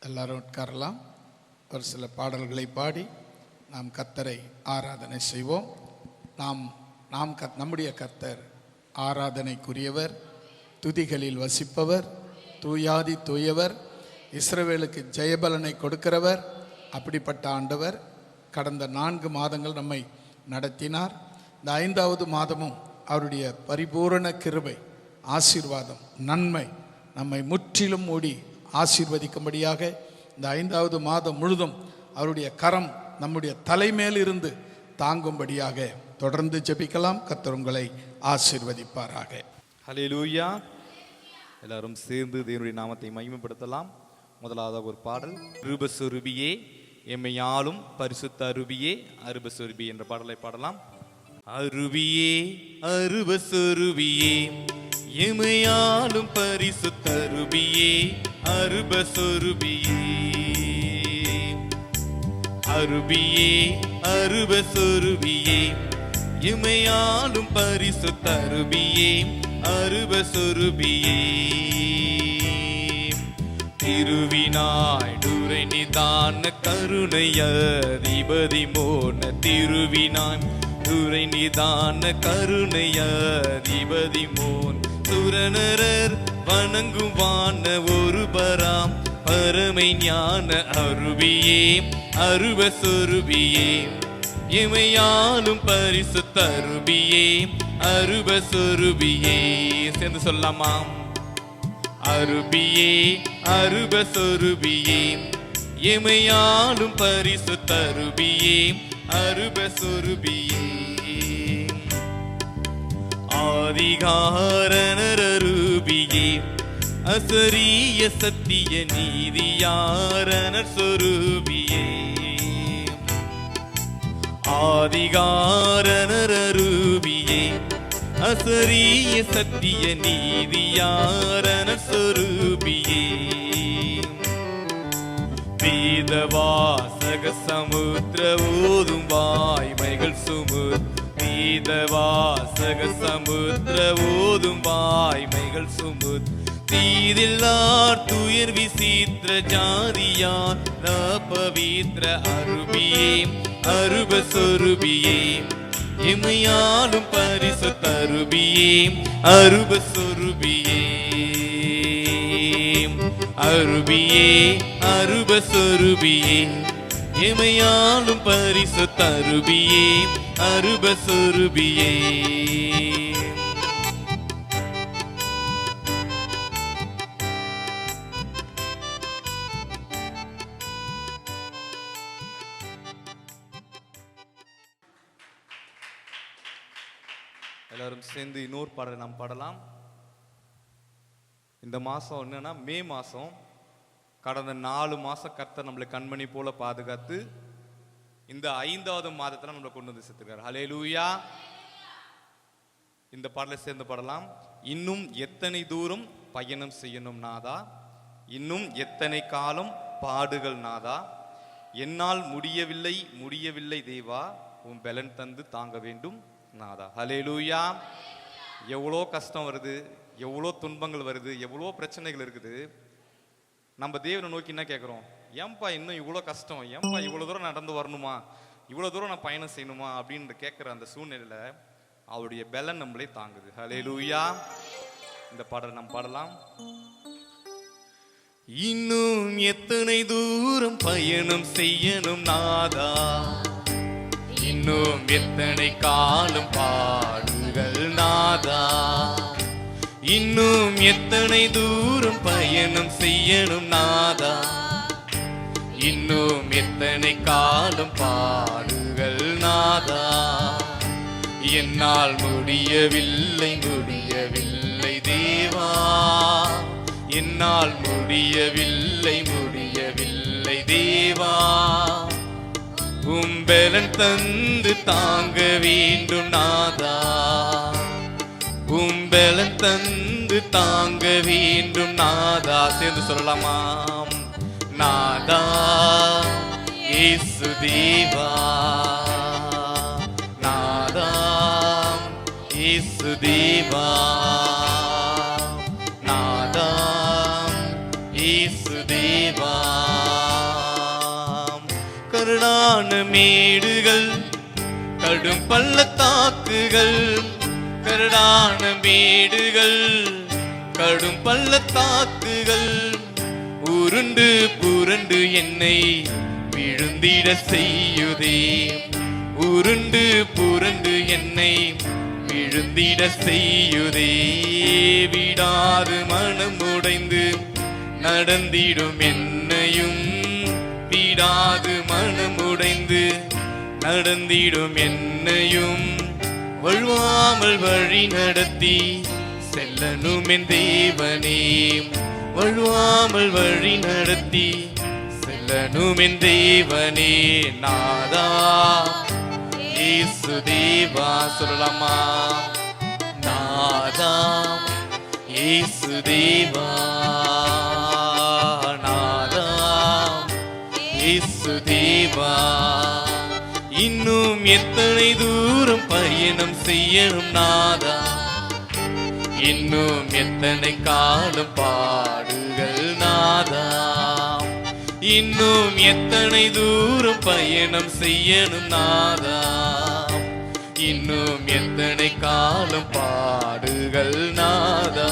எல்லாரும் உட்காரலாம். ஒரு சில பாடல்களை பாடி நாம் கர்த்தரை ஆராதனை செய்வோம். நம்முடைய கர்த்தர் ஆராதனைக்குரியவர், துதிகளில் வசிப்பவர், தூயாதி தூயவர், இஸ்ரவேலுக்கு ஜெயபலனை கொடுக்கிறவர். அப்படிப்பட்ட ஆண்டவர் கடந்த 4 மாதங்கள் நம்மை நடத்தினார். இந்த 5வது மாதமும் அவருடைய பரிபூரண கிருபை, ஆசீர்வாதம், நன்மை நம்மை முற்றிலும் மூடி ஆசீர்வதிக்கும்படியாக இந்த 5வது மாதம் முழுதும் அவருடைய கரம் நம்முடைய தலைமேல் இருந்து தாங்கும்படியாக தொடர்ந்து ஜெபிக்கலாம். கர்த்தர் உங்களை ஆசீர்வதிப்பாராக. ஹல்லேலூயா. எல்லாரும் சேர்ந்து தேவனுடைய நாமத்தை மகிமைப்படுத்தலாம். முதலாவது ஒரு பாடல், அருபஸ்வரூபியே எம்மையாலும் பரிசுத்த அருவியே அருபஸ்வரூபி என்ற பாடலை பாடலாம். அருவியே அருபஸ்வரூபியே எம்மையாலும் பரிசுத்த அருவியே அருபஸ்வரூபியே, அருவியே அருபஸ்வரூபியே எம்மையாலும் பரிசுத்த அருவியே அருபஸ்வரூபியே, திருவினாய் நுரை நிதான கருணைய அதிபதி மோன, திருவினாய் நுரை நிதான கருணைய அதிபதி மோன், சுரனரர் வணங்கும் வான ஒருபராம் பரமை ஞான அருவியே அருபஸ்வரூபியே எமையாலும் பரிசுத்த அருவியே அருபஸ்வரூபியே. சேர்ந்து சொல்லலாமா? அருவியே அருபஸ்வரூபியே எமையாலும் பரிசுத்த அருவியே அருபஸ்வரூபியே, ஆதிகாரணர் அருவியே அசரிய சத்திய நீதியாரணர் சொரூபியே, ஆதிகாரணர் அருவியே அசரிய சத்திய நீதியாரணர் சொரூபியே, வேதவாசக சமுத்திர ஓதும் வாய்மைகள் சுமுத், வேதவாசக சமுத்திர ஓதும் வாய்மைகள் சுமுத், தீதில்லார் துயர் விசித்திர ஜாதியார் பவித்ர அருவியே அருபஸ்வரூபியே எமையாலும் பரிசுத்த அருவியே அருபஸ்வரூபியே, அருவியே அருபஸ்வரூபியே எமையாலும் பரிசுத்த அருவியே அருபஸ்வரூபியே. எல்லாரும் சேர்ந்து இன்னொரு பாடலை நாம் பாடலாம். இந்த மாதம் என்னன்னா மே மாதம். கடந்த 4 மாதம் கர்த்தர் நம்மளை கண்மணி போல பாதுகாத்து இந்த 5வது மாதத்தில் நம்மளை கொண்டு வந்து சேர்த்துருக்காரு. ஹல்லேலூயா. இந்த பாடலை சேர்ந்து பாடலாம். இன்னும் எத்தனை தூரம் பயணம் செய்யணும் நாதா, இன்னும் எத்தனை காலம் பாடுகள் நாதா, என்னால் முடியவில்லை முடியவில்லை தேவா, உன் பலன் தந்து தாங்க வேண்டும் நாதா. ஹல்லேலூயா. எவ்வளோ கஷ்டம் வருது, எவ்வளோ துன்பங்கள் வருது, எவ்வளோ பிரச்சனைகள் இருக்குது. நம்ம தேவனை நோக்கி என்ன கேட்குறோம்? ஏன்பா இன்னும் இவ்வளோ கஷ்டம், ஏன்பா இவ்வளோ தூரம் நடந்து வரணுமா, இவ்வளோ தூரம் நான் பயணம் செய்யணுமா அப்படின்னு கேட்குற அந்த சூழ்நிலையில் அவருடைய பலன் நம்மளே தாங்குது. ஹல்லேலூயா. இந்த பாடல் நாம் பாடலாம். இன்னும் எத்தனை தூரம் பயணம் செய்யணும் நாதா, இன்னும் எத்தனை காலம் பாடுகள் நாதா, இன்னும் எத்தனை தூரம் பயணம் செய்யணும் நாதா, இன்னும் எத்தனை காலம் பாடுகள் நாதா, என்னால் முடியவில்லை முடியவில்லை தேவா, என்னால் முடியவில்லை முடியவில்லை தேவா, உம் பலன் தந்து தாங்க வேண்டும் நாதா, உம் பலன் தந்து தாங்க வேண்டும் நாதா. சேர்ந்து சொல்லலாமா? நாதா இயேசு தேவா, நாதா இயேசு தேவா, நாதா இயேசு தேவா, கரடான மேடுகள் கடும் பள்ளத்தாக்குகள், கரடான மேடுகள் கடும் பள்ளத்தாக்குகள் உருண்டு புரண்டு என்னை விழுந்திட செய்யுதே, உருண்டு புரண்டு என்னை விழுந்திட செய்யுதே. விடாது மனம் உடைந்து நடந்திடும் என்னையும், விடாது மனம் உடைந்து நடந்திடும் என்னையும் வழுவாமல் வழி நடத்தி செல்லனும் என் தேவனே, வழுவாமல் வழி நடத்தி செல்லனும் என் தேவனே. நாதா இயேசு தேவா, சொல்லலாமா? நாதா இயேசு தேவா, நாதா இயேசு தேவா. இன்னும் எத்தனை தூரம் பயணம் செய்யணும் நாதா, இன்னும் எத்தனை காலம் பாடுகள் நாதா, இன்னும் எத்தனை தூரம் பயணம் செய்யணும் நாதா, இன்னும் எத்தனை காலம் பாடுகள் நாதா.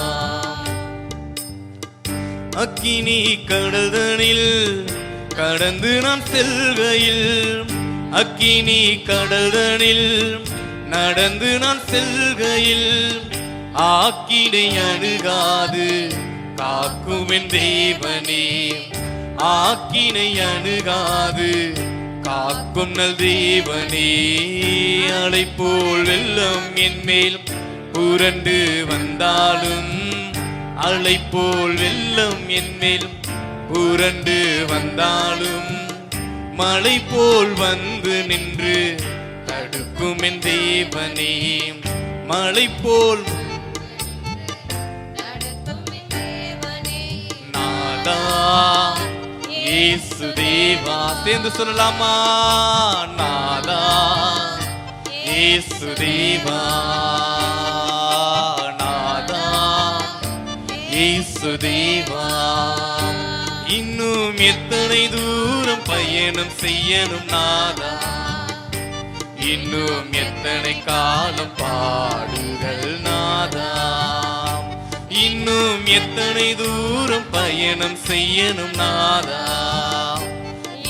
அக்கினி கடல்தனில் கடந்து நான் செல்கையில், அக்கினி கடல்தனில் நடந்து நான் செல்கையில் ஆக்கினை அணுகாது காக்கும் என் தேவனே, ஆக்கினை அணுகாது காக்கும் நல் தேவனே. அலை போல் வெள்ளம் என் மேல் புரண்டு வந்தாலும், அலை போல் வெள்ளம் என் மேல் புரண்டு வந்தாலும் மழை போல் வந்து நின்று தடுக்கும் என் தேவனே, மழை போல் நாதா இயேசு தேவா. சேர்ந்து சொல்லலாமா? நாதா இயேசு தேவா, நாதா இயேசு தேவா. இன்னும் எத்தனை தூரம் பயணம் செய்யணும் நாதா, இன்னும் எத்தனை காலம் பாடுகள் நாதா, இன்னும் எத்தனை தூரம் பயணம் செய்யணும் நாதா,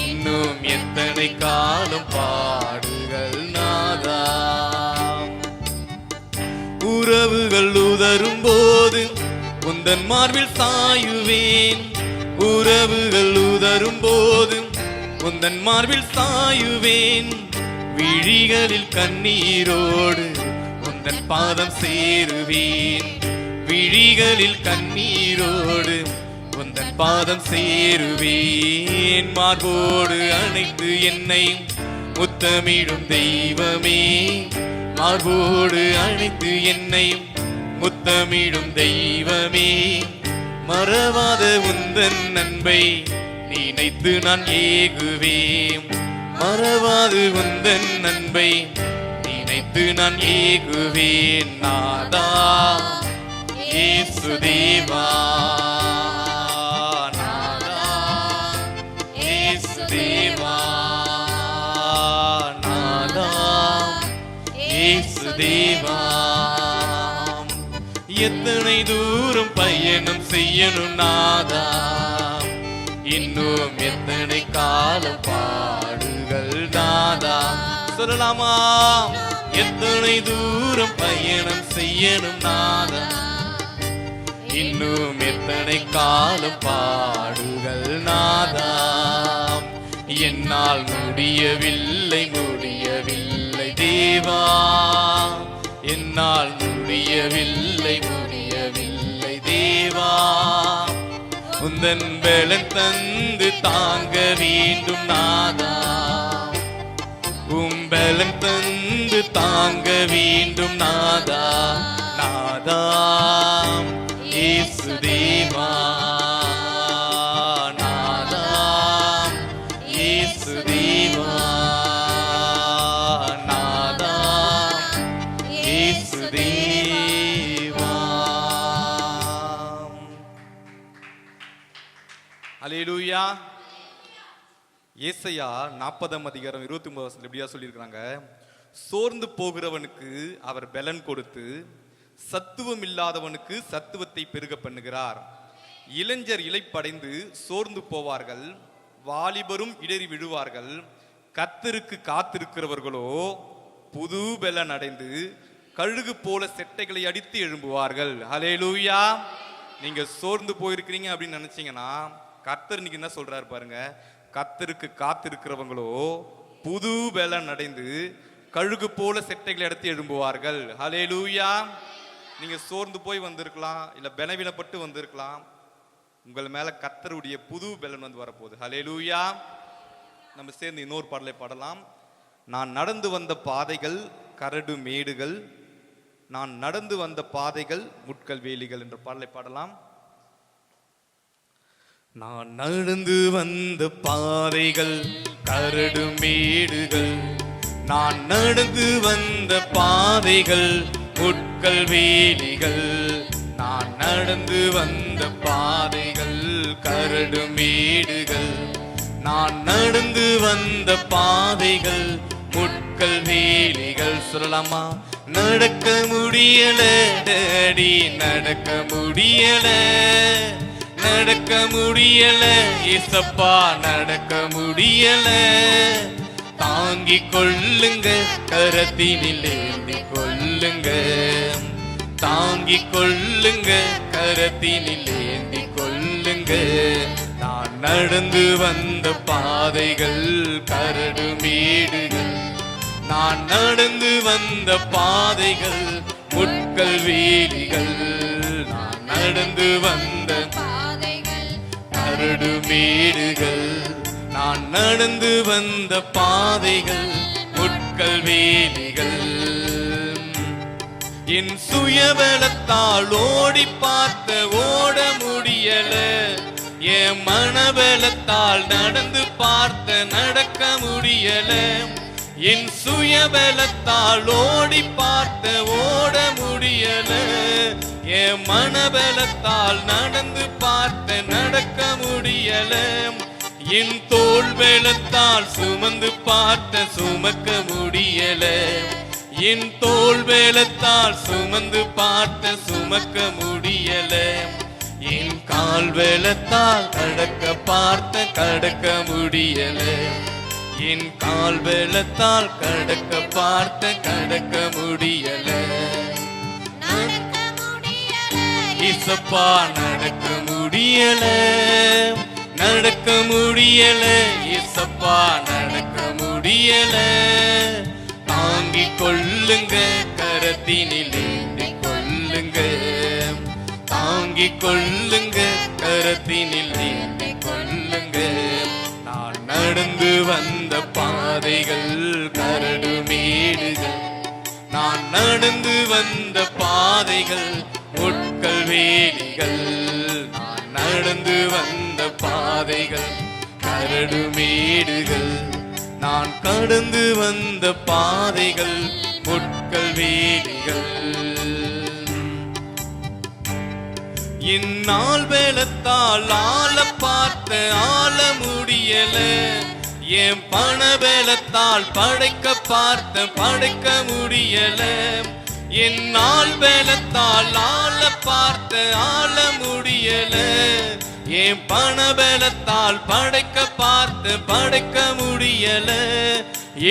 இன்னும் எத்தனை காலம் பாடுகள் நாதா. உறவுகள் உதரும் போது உந்தன் மார்பில் சாயுவேன், உறவுகள் உதரும் போது உந்தன் மார்பில் சாயுவேன். விழிகளில் கண்ணீரோடு உந்தன் பாதம் சேருவேன், விழிகளில் கண்ணீரோடு உந்தன் பாதம் சேருவேன். மார்போடு அணைத்து என்னை முத்தமிடும் தெய்வமே, மார்போடு அணைத்து என்னை முத்தமிடும் தெய்வமே. மறவாத உந்தன் அன்பை நினைத்து நான் ஏகுவேன், மறவாது உந்தன் அன்பை நினைத்து நான் ஏகுவேன். நாதா இயேசு தேவா, நாதா இயேசு தேவா, நாதா இயேசு தேவா. எத்தனை தூரம் பயணம் செய்யணும் நாதா, இன்னும் எத்தனை காலம் பாடுகள் நாதா. சொல்லலாமா? எத்தனை தூரம் பயணம் செய்யணும் நாதா, இன்னும் எத்தனை காலம் பாடுகள் நாதா. என்னால் முடியவில்லை முடியவில்லை தேவா, என்னால் முடியவில்லை முடியவில்லை தேவா. உந்தன் பலன் தந்து தாங்க வேண்டும் நாதா, பலன் தந்து தாங்க வேண்டும் நாதா, நாதா இயேசு தேவா, நாதா இயேசு தேவா, நாதா இயேசு தேவா. அல்லேலூயா. ஏசாயா 40:29 எப்படியா சொல்லியிருக்கிறாங்க, சோர்ந்து போகிறவனுக்கு அவர் பலன் கொடுத்து சத்துவம் இல்லாதவனுக்கு சத்துவத்தை பெருக பண்ணுகிறார். இளைஞர் இளைப்படைந்து சோர்ந்து போவார்கள், வாலிபரும் இடறி விழுவார்கள். கர்த்தருக்கு காத்திருக்கிறவர்களோ புது பலன் அடைந்து கழுகு போல செட்டைகளை அடித்து எழும்புவார்கள். ஹல்லேலூயா. நீங்க சோர்ந்து போயிருக்கிறீங்க அப்படின்னு நினைச்சீங்கன்னா கர்த்தர் இன்னைக்கு என்ன சொல்றாரு பாருங்க, கர்த்தருக்கு காத்திருக்கிறவங்களோ புது பலன் அடைந்து கழுகு போல செட்டைகளை அடித்து எழும்புவார்கள். ஹல்லேலூயா. நீங்க சோர்ந்து போய் வந்திருக்கலாம், இல்ல பலவீனப்பட்டு வந்திருக்கலாம். உங்கள் மேல கர்த்தருடைய புது பலன் வந்து வரப்போகுது. ஹல்லேலூயா. நம்ம சேர்ந்து இன்னொரு பாடலை பாடலாம். நான் நடந்து வந்த பாதைகள் கரடு மேடுகள், நான் நடந்து வந்த பாதைகள் முட்கள் வேலிகள் என்ற பாடலை பாடலாம். நான் நடந்து வந்த பாதைகள் கரடு மேடுகள், நான் நடந்து வந்த பாதைகள் முட்கள் வேலிகள், நான் நடந்து வந்த பாதைகள் கரடு மேடுகள், நான் நடந்து வந்த பாதைகள் முட்கள் வேலிகள். சொல்லலாமா? நடக்க முடியல டேடி, நடக்க முடியல, நடக்க முடியல இசப்பா, நடக்க முடியல. தாங்கிக் கொள்ளுங்க, கரத்தினில் ஏந்தி கொள்ளுங்க, தாங்கிக் கொள்ளுங்க, கரத்தினில் ஏந்தி கொள்ளுங்க. நான் நடந்து வந்த பாதைகள் கரடு மேடுகள், நான் நடந்து வந்த பாதைகள் முட்கள் வேலிகள், நான் நடந்து வந்த பாதைகள் கரடு மேடுகள், நான் நடந்து வந்த பாதைகள் முட்கள் வேலிகள். என் சுயபலத்தால் ஓடி பார்த்த ஓட முடியல, என் மனபலத்தால் நடந்து பார்த்த நடக்க முடியல. என் சுயபலத்தால் ஓடி பார்த்த ஓட முடியல, என் மனபலத்தால் நடந்து பார்த்த நடக்க முடியல. என் தோள் பலத்தால் சுமந்து பார்த்த சுமக்க முடியல, என் தோள் பலத்தால் சுமந்து பார்த்த சுமக்க முடியல. என் கால் பலத்தால் கடக்க பார்த்த கடக்க முடியல, என் கால் பலத்தால் கடக்க பார்த்த கடக்க முடியல. இசப்பா நடக்க முடியல, நடக்க முடியல இசப்பா, நடக்க முடியல. தாங்கிக் கொள்ளுங்க, கரத்தினில் ஏந்தி கொள்ளுங்க, தாங்கிக் கொள்ளுங்க, கரத்தினில் ஏந்தி கொள்ளுங்க. நான் நடந்து வந்த பாதைகள் கரடு மேடுகள், நான் நடந்து வந்த பாதைகள் முட்கள் வேலிகள், நான் நடந்து வந்த பாதைகள் கரடு மேடுகள், நான் கடந்து வந்த பாதைகள் முட்கள் வேலிகள். என்னால் பலத்தால் ஆள பார்த்த ஆள முடியல, என் பண பலத்தால் படைக்க பார்த்த படைக்க முடியல. என்னால் பலத்தால் ஆள பார்த்த ஆள முடியல, என் பண பலத்தால் படைக்க பார்த்த படைக்க முடியல.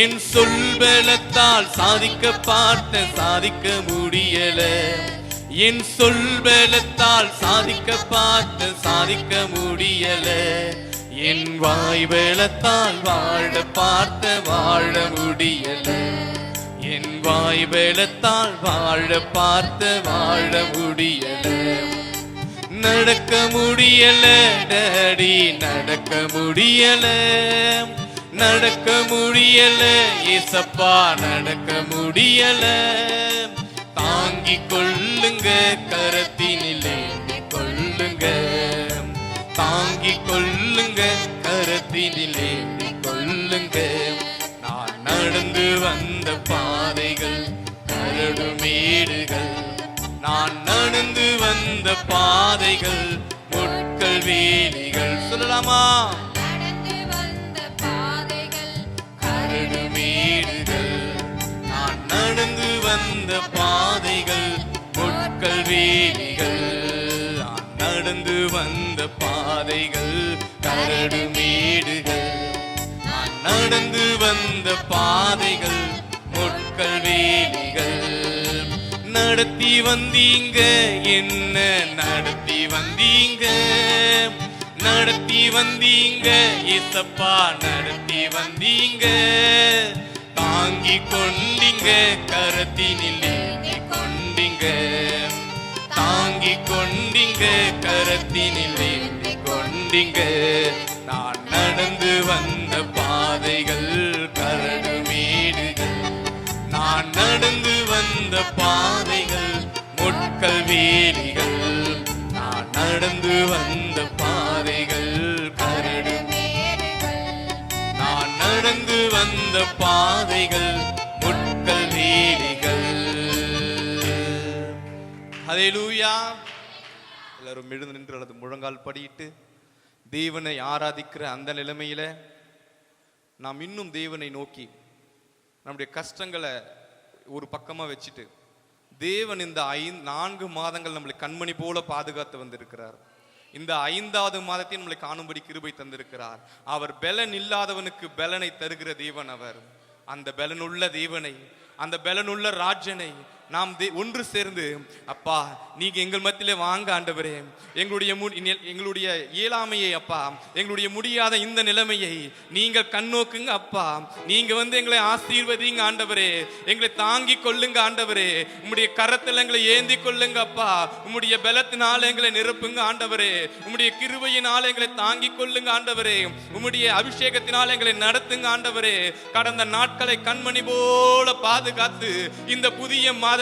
என் சொல் பலத்தால் சாதிக்க பார்த்த சாதிக்க முடியல, என் சொல் பலத்தால் சாதிக்க பார்த்த சாதிக்க முடியல. என் வாய் பலத்தால் வாழ பார்த்த வாழ முடியல, என் வாய் பலத்தால் வாழ பார்த்த வாழ முடியல. நடக்க முடியல டாடி, நடக்க முடியல, நடக்க முடியல ஏசப்பா, நடக்க முடியல. தாங்கிக் கொள்ளுங்க, கரத்தினில் ஏந்தி கொள்ளுங்க, தாங்கிக் கொள்ளுங்க, கரத்தினில் ஏந்தி கொள்ளுங்க. நான் நடந்து வந்த பாதைகள் கரடு மேடுகள், நான் நடந்து வந்த பாதைகள் முட்கள் வேலிகள். சொல்லலாமா? நடந்து வந்த பாதைகள் கரடு மேடுகள், நான் நடந்து வந்த பாதைகள் முட்கள் வேலிகள். நடத்தி வந்தீங்க என்ன நடத்தி வந்தீங்க, நடத்தி வந்தீங்க ஏசப்பா நடத்தி வந்தீங்க. தாங்கி கொண்டீங்க கரத்தினில் ஏந்தி கொண்டீங்க, தாங்கி கொண்டீங்க கரத்தினில் ஏந்தி கொண்டீங்க. நான் நடந்து வந்த பாதைகள் கரடு மேடுகள், நான் நடந்து வந்த பாதைகள் முட்கள் வேலிகள், நான் நடந்து வந்த பாதைகள் கரடு மேடுகள், நான் நடந்து வந்த பாதைகள் முட்கள் வேலிகள். ஹல்லேலூயா. எல்லாரும் எழுந்து நின்று அல்லது முழங்கால் படியிட்டு தேவனை ஆராதிக்கிற அந்த நிலைமையில நாம் இன்னும் தேவனை நோக்கி நம்முடைய கஷ்டங்களை ஒரு பக்கமா வச்சுட்டு, தேவன் இந்த 4 மாதங்கள் நம்மளை கண்மணி போல பாதுகாத்து வந்திருக்கிறார். இந்த 5வது மாதத்தை நம்மளை காணும்படி கிருபை தந்திருக்கிறார். அவர் பலன் இல்லாதவனுக்கு பலனை தருகிற தேவன் அவர். அந்த பலனுள்ள தேவனை, அந்த பலனுள்ள ராஜனை நாம் ஒன்று சேர்ந்து, அப்பா நீங்க எங்கள் மத்தியிலே வாங்க ஆண்டவரே, எங்களுடைய இயலாமையை அப்பா, எங்களுடைய முடியாத இந்த நிலைமையை நீங்கள் கண்ணோக்குங்க அப்பா. நீங்க வந்து எங்களை ஆசீர்வதிங்க ஆண்டவரே, எங்களை தாங்கி கொள்ளுங்க ஆண்டவரே, உம்முடைய கரத்தில் எங்களை ஏந்தி கொள்ளுங்க அப்பா. உம்முடைய பலத்தினால எங்களை நிரப்புங்க ஆண்டவரே, உம்முடைய கிருபையினால எங்களை தாங்கி கொள்ளுங்க ஆண்டவரே, உம்முடைய அபிஷேகத்தினால் எங்களை நடத்துங்க ஆண்டவரே. கடந்த நாட்களை கண்மணி போல பாதுகாத்து இந்த புதிய மாதத்துல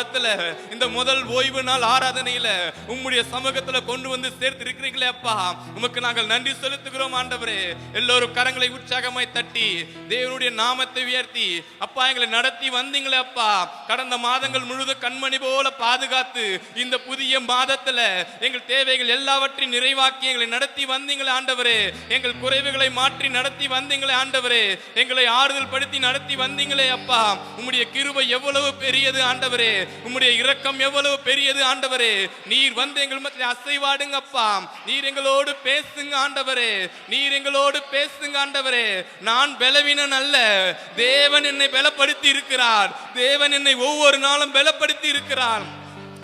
இந்த முதல் ஓய்வு நாள் ஆராதனையில உம்முடைய சமூகத்துல கொண்டு வந்து சேர்த்து இருக்கிறீங்களே அப்பா, உமக்கு நாங்கள் நன்றி செலுத்துகிறோம் ஆண்டவரே. எல்லோரும் கரங்களை உற்சாகமாய் தட்டி தேவனுடைய நாமத்தை உயர்த்தி, அப்பா எங்களை நடத்தி வந்தீங்களே அப்பா. கடந்த மாதங்கள் முழுவதும் கண்மணி போல பாதுகாத்து இந்த புதிய மாதத்துல எங்கள் தேவைகள் எல்லாவற்றையும் நிறைவாக்கி எங்களை நடத்தி வந்தீங்களே ஆண்டவரே. எங்கள் குறைவுகளை மாற்றி நடத்தி வந்தீங்களே ஆண்டவரே. எங்களை ஆறுதல் படுத்தி நடத்தி வந்தீங்களே அப்பா. உம்முடைய கிருபை எவ்வளவு பெரியது ஆண்டவரே, உம்முடைய இரக்கம் எவ்வளவு பெரியது ஆண்டவரே. நீர் வந்து எங்கள் மத்தியிலே அசைவாடுங்க அப்பா. நீர் எங்களோடு பேசுங்க ஆண்டவரே, நீர் எங்களோடு பேசுங்க ஆண்டவரே. நான் பலவீனன் அல்ல, தேவன் என்னை பலப்படுத்தி இருக்கிறார். தேவன் என்னை ஒவ்வொரு நாளும் பலப்படுத்தி இருக்கிறார்.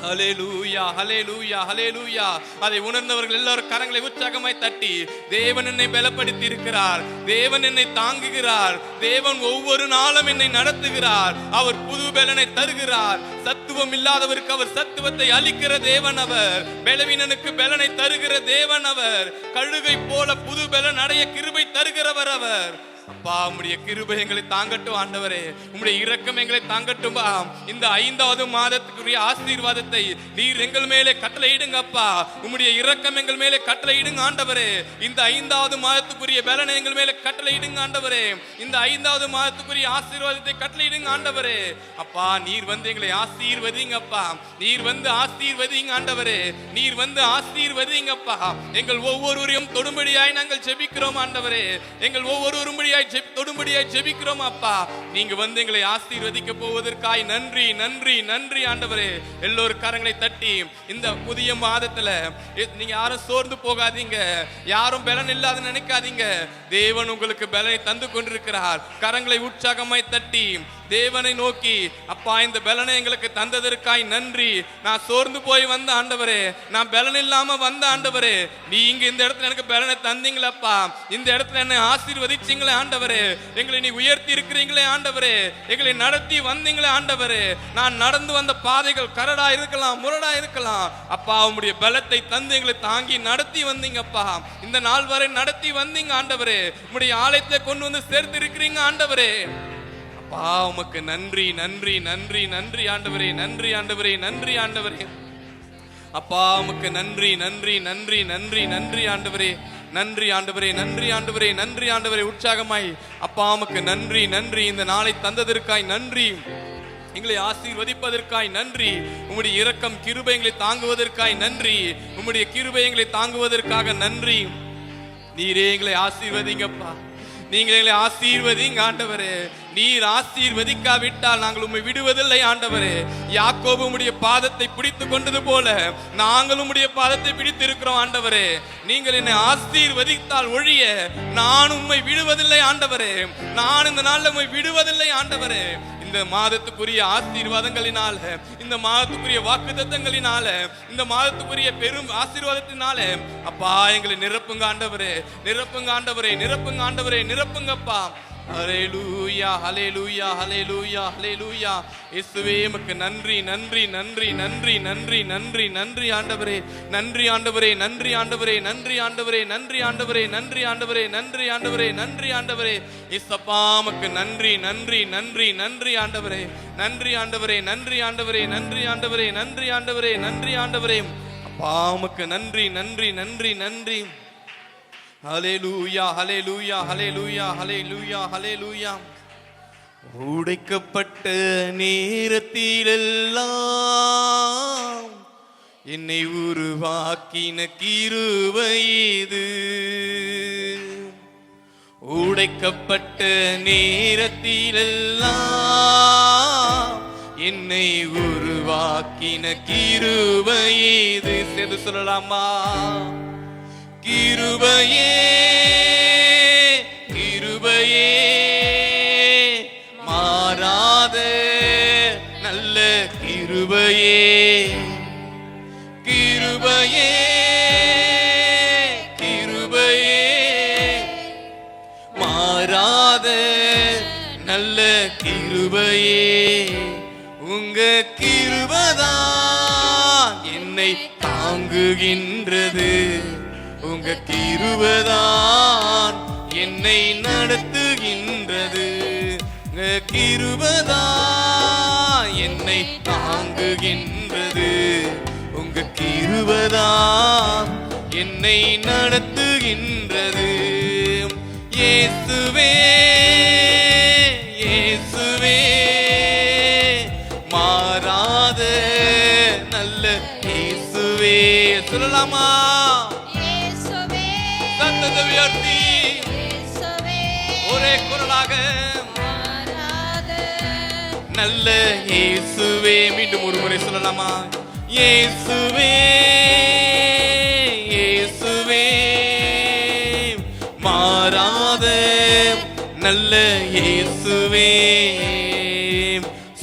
ஹல்லேலூயா, ஹல்லேலூயா, ஹல்லேலூயா. அதை உணர்ந்தவர்கள் எல்லாரும் கரங்களை உற்சாகமாய் தட்டி, தேவன் என்னை பலப்படுத்தி இருக்கிறார், தேவன் என்னை தாங்குகிறார், தேவன் ஒவ்வொரு நாளும் என்னை நடத்துகிறார், அவர் புது பலனை தருகிறார். சத்துவம் இல்லாதவருக்கு அவர் சத்துவத்தை அளிக்கிற தேவன் அவர், பலவீனனுக்கு பலனை தருகிற தேவன் அவர், கழுகை போல புது பலன் அடைய கிருபை தருகிறவர் அவர். அப்பா உம்முடைய கிருபை எங்களை தாங்கட்டும் ஆண்டவரே, உம்முடைய இரக்கம் எங்களை தாங்கட்டும். இந்த 5வது மாதத்துக்குரிய ஆசீர்வாதத்தை நீர் எங்கள் மேலே கட்டளையிடுங்க அப்பா. உம்முடைய இரக்கம் எங்கள் மேலே கட்டளையிடுங்க ஆண்டவரே. இந்த 5வது மாதத்துக்குரிய பலனை எங்கள் மேலே கட்டளையிடுங்க ஆண்டவரே. இந்த 5வது மாதத்துக்குரிய ஆசீர்வாதத்தை கட்டளையிடுங்க ஆண்டவரே. அப்பா நீர் வந்து எங்களை ஆசீர்வதிங்க அப்பா, நீர் வந்து ஆசீர்வதிங்க ஆண்டவரே, நீர் வந்து ஆசீர்வதிங்க அப்பா. எங்கள் ஒவ்வொருவரையும் தொடும்படியாய் நாங்கள் ஜெபிக்கிறோம் ஆண்டவரே, எங்கள் ஒவ்வொருவரும் தொடும்படியாய் ஜெபிக்கிறோம் அப்பா. நீங்க வந்து எங்களை ஆசீர்வதிக்க போவதற்காய் நன்றி, நன்றி, நன்றி ஆண்டவரே. எல்லோரும் கரங்களை தட்டி இந்த புதிய மாதத்துல நீங்க யாரும் சோர்ந்து போகாதீங்க, யாரும் பலன் இல்லாத நினைக்காதீங்க. தேவன் உங்களுக்கு பலனை தந்து கொண்டிருக்கிறார். கரங்களை உற்சாகமாய் தட்டி தேவனை நோக்கி, அப்பா இந்த பலனை எங்களுக்கு தந்ததற்காய் நன்றி. நான் சோர்ந்து போய் வந்த ஆண்டவரே, நான் பலன் இல்லாம வந்த ஆண்டவரே, நீங்க இந்த இடத்துல எனக்கு பலனை தந்தீங்களப்பா. இந்த இடத்துல என்னை ஆசீர்வதிச்சீங்களே ஆண்டவரே, எங்களை நீ உயர்த்தி இருக்கிறீங்களே ஆண்டவரே, எங்களை நடத்தி வந்தீங்களே ஆண்டவரே. நான் நடந்து வந்த பாதைகள் கரடா இருக்கலாம், முரடா இருக்கலாம் அப்பா, உம்முடைய பலத்தை தந்து எங்களை தாங்கி நடத்தி வந்தீங்கப்பா. இந்த நாள் வரை நடத்தி வந்தீங்க ஆண்டவரே. உம்முடைய ஆலயத்தை கொண்டு வந்து சேர்த்து இருக்கிறீங்க ஆண்டவரே. அப்பா உமக்கு நன்றி, நன்றி, நன்றி, நன்றி ஆண்டவரே, நன்றி ஆண்டவரே, நன்றி ஆண்டவரே. அப்பா உமக்கு நன்றி, நன்றி, நன்றி, நன்றி, நன்றி ஆண்டவரே, நன்றி ஆண்டவரே, நன்றி ஆண்டவரே, நன்றி ஆண்டவரே. உற்சாகமாய் அப்பா உமக்கு நன்றி, நன்றி. இந்த நாளை தந்ததற்காய் நன்றி, எங்களை ஆசீர்வதிப்பதற்காய் நன்றி, உம்முடைய இரக்கம் கிருபை எங்களை தாங்குவதற்காய் நன்றி, உம்முடைய கிருபை எங்களை தாங்குவதற்காக நன்றி. நீரே எங்களை ஆசீர்வதிங்கப்பா, நீங்க எங்களை ஆசீர்வதிங்க ஆண்டவரே. நீர் ஆசீர்வதிக்காவிட்டால் நாங்கள் உம்மை விடுவதில்லை ஆண்டவரே. யாக்கோபு உம்முடைய பாதத்தை பிடித்து கொண்டது போல நாங்கள் உம்முடைய பாதத்தை பிடித்து இருக்கிறோம் ஆண்டவரே. நீங்கள் என்னை ஆசீர்வதித்தால் ஒழிய நான் உம்மை விடுவதில்லை ஆண்டவரே. நான் இந்த நாள்ல உம்மை விடுவதில்லை ஆண்டவரே. இந்த மாதத்துக்குரிய ஆசீர்வாதங்களினால, இந்த மாதத்துக்குரிய வாக்குத்தத்தங்களினால, இந்த மாதத்துக்குரிய பெரும் ஆசீர்வாதத்தினால அப்பா எங்களை நிரப்புங்க ஆண்டவரே, நிரப்புங்க ஆண்டவரே, நிரப்புங்க ஆண்டவரே, நிரப்புங்கப்பா. ஹல்லேலூயா, ஹல்லேலூயா, ஹல்லேலூயா, ஹல்லேலூயா. இயேசுவே உமக்கு நன்றி, நன்றி, நன்றி, நன்றி, நன்றி, நன்றி, நன்றி ஆண்டவரே, நன்றி ஆண்டவரே, நன்றி ஆண்டவரே, நன்றி ஆண்டவரே, நன்றி ஆண்டவரே, நன்றி ஆண்டவரே, நன்றி ஆண்டவரே, நன்றி ஆண்டவரே. இயேசப்பா உமக்கு நன்றி, நன்றி, நன்றி, நன்றி ஆண்டவரே, நன்றி ஆண்டவரே, நன்றி ஆண்டவரே, நன்றி ஆண்டவரே, நன்றி ஆண்டவரே, நன்றி ஆண்டவரே. அப்பா உமக்கு நன்றி, நன்றி, நன்றி, நன்றி. ஹல்லேலூயா, ஹல்லேலூயா, ஹல்லேலூயா, ஹல்லேலூயா, ஹல்லேலூயா. உடைக்கப்பட்ட நேரத்திலெல்லாம் என்னை உருவாக்கின கிருபை இது. உடைக்கப்பட்ட நேரத்திலெல்லாம் என்னை உருவாக்கின கிருபை இது. சேர்ந்து சொல்லலாமா? கிருபையே, கிருபையே, மாறாத நல்ல கிருபையே, கிருபையே, கிருபையே, மாறாத நல்ல கிருபையே. உங்க கிருபைதான் என்னை தாங்குகின்றது. உங்க கிருபைதான் என்னை நடத்துகின்றது. உங்க கிருபைதான் என்னை தாங்குகின்றது. உங்க கிருபைதான் என்னை நடத்துகின்றது. இயேசுவே, இயேசுவே, மாறாத நல்ல இயேசுவே. சொல்லலாமா? ஒரே குரலாக நல்ல இயேசுவே. மீண்டும் ஒரு முறை சொல்லலாமா? இயேசுவே, இயேசுவே, மாறாத நல்ல இயேசுவே.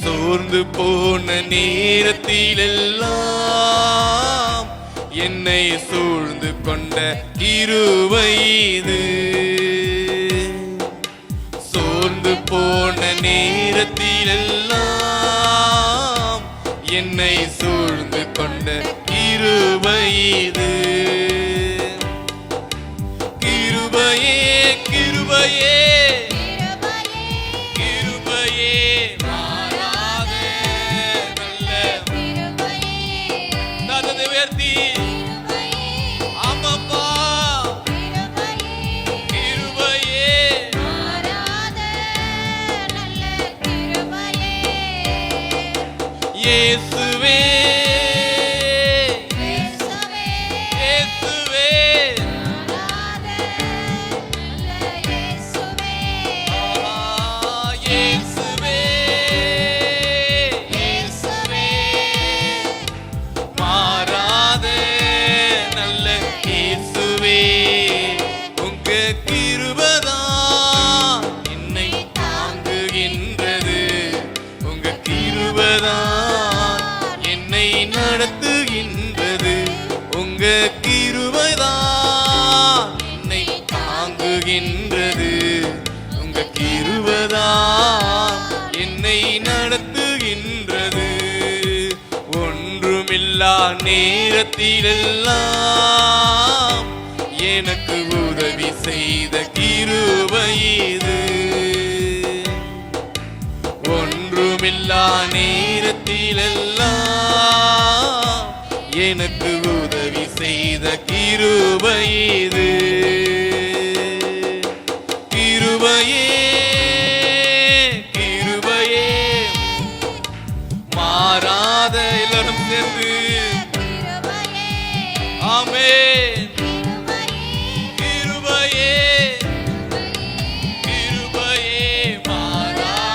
சோர்ந்து போன நேரத்திலெல்லாம் என்னை சூழ்ந்து கொண்ட கிருபை இது. சோர்ந்து போன நேரத்திலெல்லாம் என்னை சூழ்ந்து கொண்ட கிருபை இது. கிருபையே, கிருபையே, கிருபையே, மாறாத நல்ல தாத்தத்தை உயர்த்தி ஆமாப்பா. கிருபையே, இயேசுவே, இயேசுவே, இயேசுவே, இயேசுவே, மாறாத நல்ல இயேசுவே. உங்க கிருபைதான் என்னை தாங்குகின்றது. உங்க கிருபைதான் என்னை நடத்துகின்றது. உங்க கிருபைதான் என்னை தாங்குகின்றது. உங்க கிருபைதான் என்னை நடத்துகின்றது. ஒன்றுமில்லா நேரத்திலெல்லாம் எனக்கு உதவி செய்த கிருபை இது. ஒன்றுமில்லா நேரத்திலெல்லாம் எனக்கு உதவி செய்த கிருபை இது. கிருபையே, கிருபையே, மாறாத எல்லாரும் சேர்ந்து ஆமென். கிருபையே, கிருபையே, மாறாத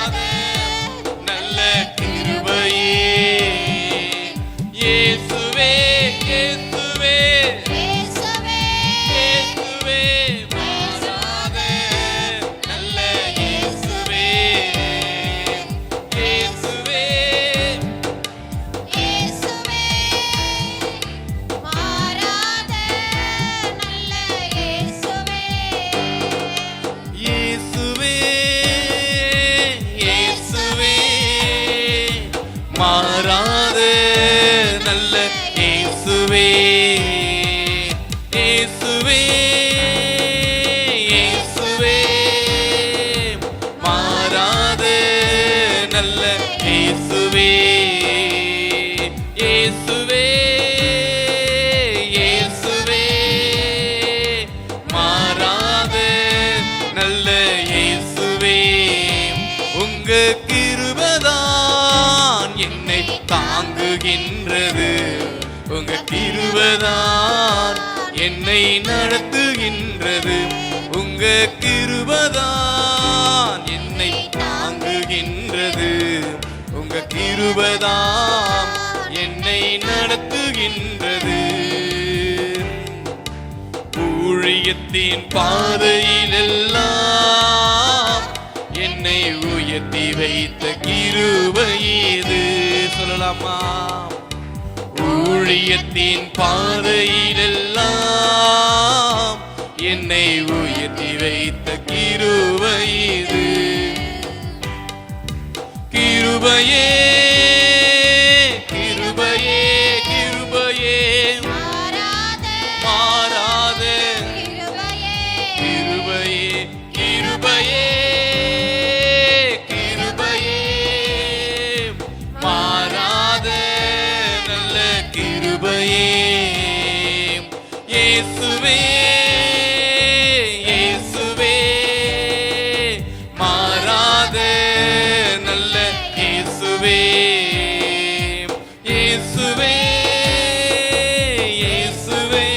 இயேசுவே உங்க கிருபைதான் என்னை தாங்குகின்றது. உங்க கிருபைதான் என்னை நடத்துகின்றது. உங்க கிருபைதான் என்னை தாங்குகின்றது. உங்க கிருபைதான் என்னை நடத்துகின்றது. ஊழியத்தின் பாதையிலெல்லாம் என்னை உயர்த்தி வைத்த கிருபை இது. சொல்லலாமா? ஊழியத்தின் பாதையிலெல்லாம் என்னை உயர்த்தி வைத்த கிருபை இது. கிருபையே கிருபையே கிருபையே மாறாத கிருபையே கிருபையே கிருபையே மாறாத நல்ல கிருபையே. இயேசுவே இயேசுவே மாறாத நல்ல இயேசுவே. இயேசுவே இயேசுவே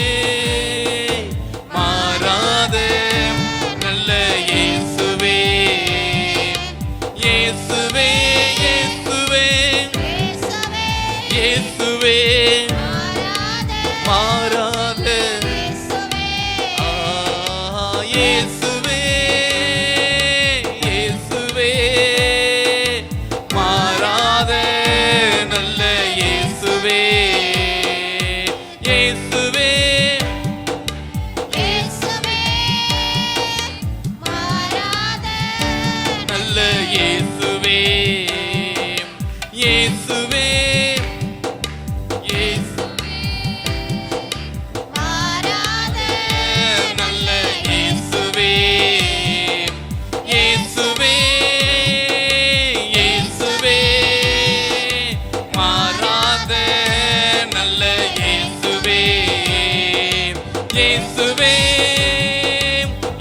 மாறாத நல்ல இயேசுவே. இயேசுவே இயேசுவே இயேசுவே மாறாத இயேசுவே இயேசுவே மாறாத நல்ல இயேசுவே. இயேசுவே நல்ல இயேசுவே. இயேசுவே நல்ல இயேசுவே. இயேசுவே இயேசுவே மாறாத நல்ல இயேசுவே. இயேசுவே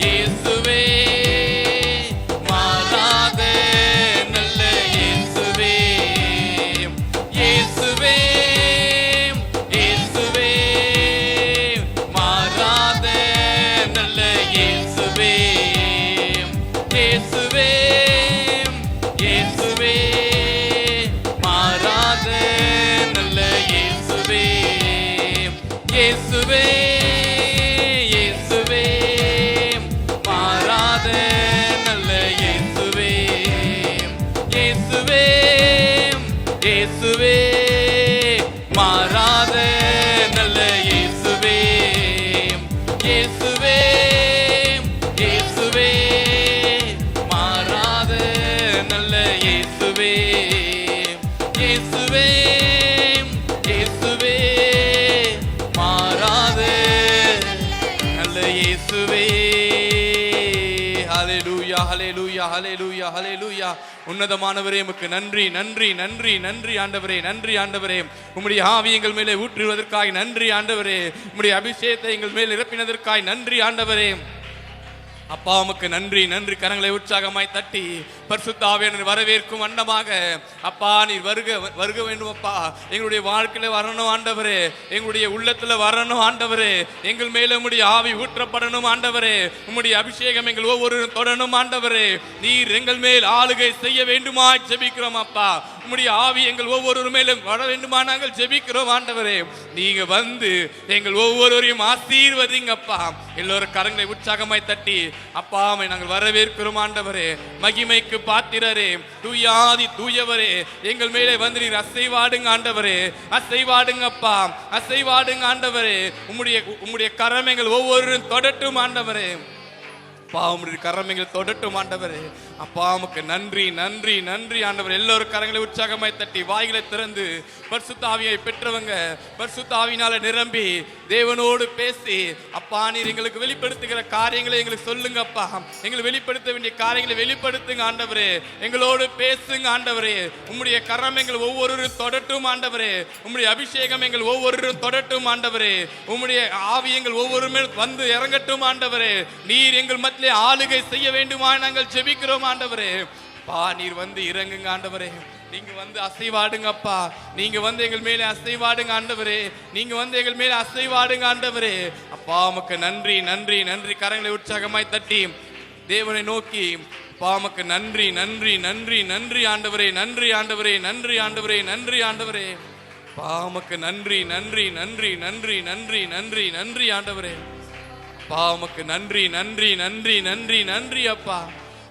இயேசுவே மாறாத நல்ல இயேசுவே. இயேசுவே இயேசுவே மாறாத நல்ல இயேசுவே. இயேசுவே இயேசுவே மாறாத நல்ல இயேசுவே. இயேசுவே இயேசுவே மாறாத நல்ல இயேசுவே. இயேசுவே இயேசுவே மாறாத நல்ல இயேசுவே. இயேசுவே இயேசுவே மாறாத நல்ல இயேசுவே. இயேசுவே இயேசுவே மாறாத நல்ல இயேசுவே. ஹல்லேலூயா ஹல்லேலூயா ஹல்லேலூயா ஹல்லேலூயா. உன்னதமானவரே உமக்கு நன்றி நன்றி நன்றி நன்றி ஆண்டவரே. நன்றி ஆண்டவரே. உம்முடைய ஆவி எங்கள் மேலே ஊற்றுவதற்காய் நன்றி ஆண்டவரே. உம்முடைய அபிஷேகத்தை எங்கள் மேல் நிரப்பினதற்காய் நன்றி ஆண்டவரே. அப்பா உமக்கு நன்றி நன்றி. கரங்களை உற்சாகமாய் தட்டி பரிசுத்த ஆவியானவரை வரவேற்கும் வண்ணமாக அப்பா நீர் வருக வருக வேண்டும். அப்பா எங்களுடைய வாழ்க்கையில வரணும் ஆண்டவரே. எங்களுடைய உள்ளத்துல வரணும் ஆண்டவரே. எங்கள் மேல உம்முடைய ஆவி ஊற்றப்படணும் ஆண்டவரே. உம்முடைய அபிஷேகம் எங்கள் ஒவ்வொருவரும் தொடரணும் ஆண்டவரே. நீர் எங்கள் மேல் ஆளுகை செய்ய வேண்டுமா ஜெபிக்கிறோம் அப்பா. உம்முடைய ஆவி எங்கள் ஒவ்வொரு மேலும் வர வேண்டுமா நாங்கள் ஜெபிக்கிறோம் ஆண்டவரே. நீங்க வந்து எங்கள் ஒவ்வொருவரையும் ஆசீர்வதிங்கப்பா. எல்லோரும் கரங்களை உற்சாகமாய் தட்டி அப்பா நாங்கள் வரவேற்கிறோம் ஆண்டவரே. மகிமைக்கு பாத்திரரே, தூயாதி தூயவரே, எங்கள் மேலே வந்து நீர் அசைவாடுங்க ஆண்டவரே. அசைவாடுங்கப்பா, அசைவாடுங்க ஆண்டவரே. உம்முடைய கரம் எங்கள் ஒவ்வொருவரும் தொடட்டும் ஆண்டவரே. அப்பா உம்முடைய கரம் எங்கள் தொடட்டும் ஆண்டவரே. அப்பா உமக்கு நன்றி நன்றி நன்றி ஆண்டவர். எல்லோரும் கரங்களை உற்சாகமாய் தட்டி வாய்களை திறந்து பரிசுத்த ஆவியை பெற்றவங்க பரிசுத்த ஆவியினால நிரம்பி தேவனோடு பேசி அப்பா நீர் எங்களுக்கு வெளிப்படுத்துகிற காரியங்களை எங்களுக்கு சொல்லுங்க அப்பா. எங்களுக்கு வெளிப்படுத்த வேண்டிய காரியங்களை வெளிப்படுத்துங்க ஆண்டவரே. எங்களோடு பேசுங்க ஆண்டவரே. உம்முடைய கரம் எங்கள் ஒவ்வொருவரும் தொடட்டும் ஆண்டவரே. உம்முடைய அபிஷேகம் எங்கள் ஒவ்வொருவரும் தொடட்டும் ஆண்டவரே. உம்முடைய ஆவி எங்கள் ஒவ்வொரு மேல் வந்து இறங்கட்டும் ஆண்டவரே. நீர் எங்கள் மத்தியிலே ஆளுகை செய்ய வேண்டுமா நாங்கள் ஜெபிக்கிறோம் ஆண்டவரே. நீர் வந்து இறங்குங்க ஆண்டவரே. நீங்க வந்து அசைவாடுங்கப்பா. நீங்க வந்து எங்கள் மேலே அசைவாடுங்க ஆண்டவரே. நீங்க வந்து எங்கள் மேலே அசைவாடுங்க ஆண்டவரே. அப்பா உமக்கு நன்றி நன்றி நன்றி. கரங்களை உற்சாகமாய் தட்டி தேவனை நோக்கி பாமக்கு நன்றி நன்றி நன்றி நன்றி ஆண்டவரே. நன்றி ஆண்டவரே. நன்றி ஆண்டவரே. நன்றி ஆண்டவரே. பாமக்கு நன்றி நன்றி நன்றி நன்றி நன்றி நன்றி நன்றி ஆண்டவரே. பாமக்கு நன்றி நன்றி நன்றி நன்றி நன்றி அப்பா.